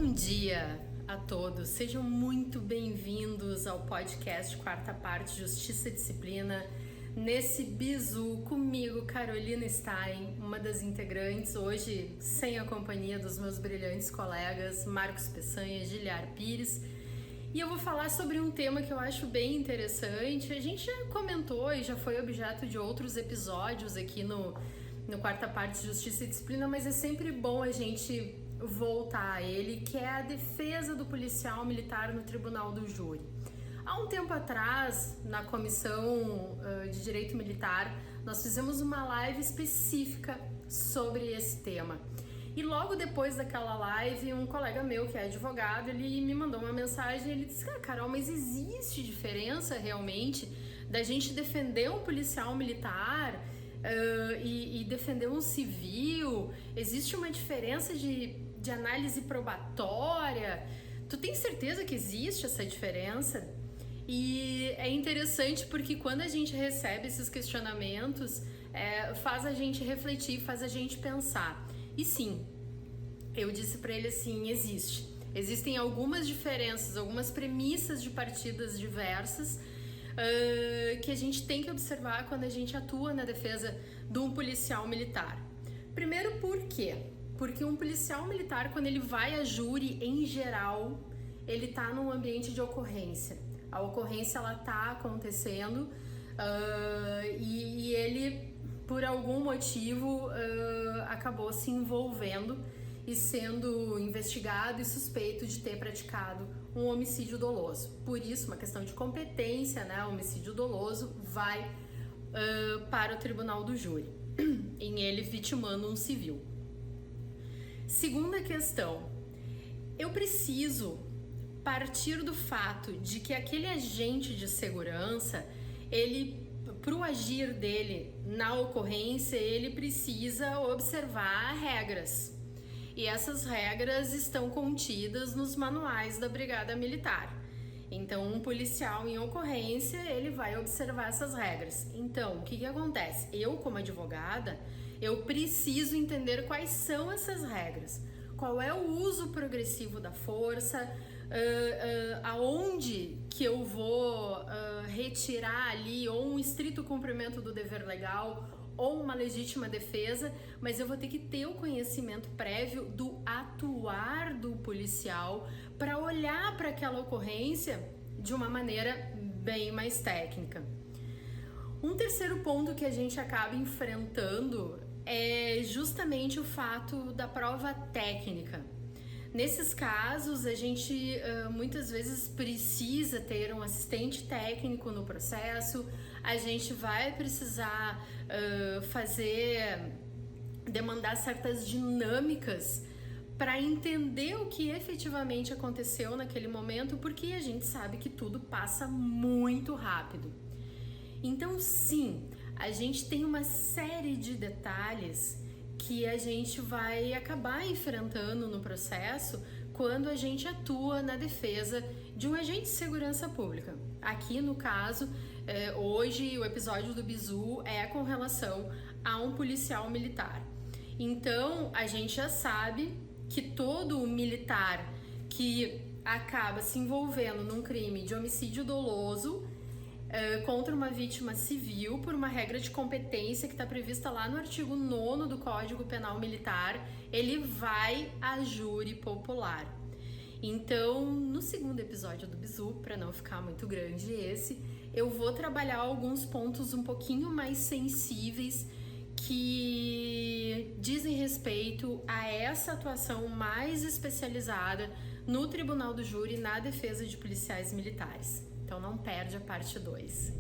Bom dia a todos, sejam muito bem-vindos ao podcast Quarta Parte Justiça e Disciplina. Nesse bizu comigo, Carolina Stein, uma das integrantes, hoje sem a companhia dos meus brilhantes colegas Marcos Peçanha e Giliar Pires. E eu vou falar sobre um tema que eu acho bem interessante. A gente já comentou e já foi objeto de outros episódios aqui no Quarta Parte Justiça e Disciplina, mas é sempre bom a gente voltar a ele, que é a defesa do policial militar no Tribunal do Júri. Há um tempo atrás, na Comissão de Direito Militar, nós fizemos uma live específica sobre esse tema. E logo depois daquela live, um colega meu que é advogado, ele me mandou uma mensagem e ele disse: Carol, mas existe diferença realmente da gente defender um policial militar e defender um civil? Existe uma diferença de análise probatória? Tu tem certeza que existe essa diferença? E é interessante porque quando a gente recebe esses questionamentos, faz a gente refletir, faz a gente pensar. E sim, eu disse para ele assim, existem algumas diferenças, algumas premissas de partidas diversas que a gente tem que observar quando a gente atua na defesa de um policial militar. Primeiro, por quê? Porque um policial militar, quando ele vai a júri, em geral, ele está num ambiente de ocorrência. A ocorrência, ela está acontecendo e ele, por algum motivo, acabou se envolvendo e sendo investigado e suspeito de ter praticado um homicídio doloso. Por isso, uma questão de competência, né? O homicídio doloso vai para o Tribunal do Júri, em ele vitimando um civil. Segunda questão, eu preciso partir do fato de que aquele agente de segurança, ele, pro agir dele na ocorrência, ele precisa observar regras. E essas regras estão contidas nos manuais da Brigada Militar. Então, um policial em ocorrência, ele vai observar essas regras. Então, o que acontece? Eu, como advogada, eu preciso entender quais são essas regras. Qual é o uso progressivo da força, aonde que eu vou retirar ali ou um estrito cumprimento do dever legal ou uma legítima defesa, mas eu vou ter que ter o conhecimento prévio do atuar do policial para olhar para aquela ocorrência de uma maneira bem mais técnica. Um terceiro ponto que a gente acaba enfrentando é justamente o fato da prova técnica. Nesses casos, a gente muitas vezes precisa ter um assistente técnico no processo, a gente vai precisar demandar certas dinâmicas para entender o que efetivamente aconteceu naquele momento, porque a gente sabe que tudo passa muito rápido. Então, sim, a gente tem uma série de detalhes que a gente vai acabar enfrentando no processo quando a gente atua na defesa de um agente de segurança pública. Aqui no caso, hoje o episódio do bizu é com relação a um policial militar. Então, a gente já sabe que todo militar que acaba se envolvendo num crime de homicídio doloso contra uma vítima civil por uma regra de competência que está prevista lá no artigo 9º do Código Penal Militar, ele vai a júri popular. Então, no segundo episódio do bizu, para não ficar muito grande eu vou trabalhar alguns pontos um pouquinho mais sensíveis que dizem respeito a essa atuação mais especializada no Tribunal do Júri na defesa de policiais militares. Então não perde a parte 2.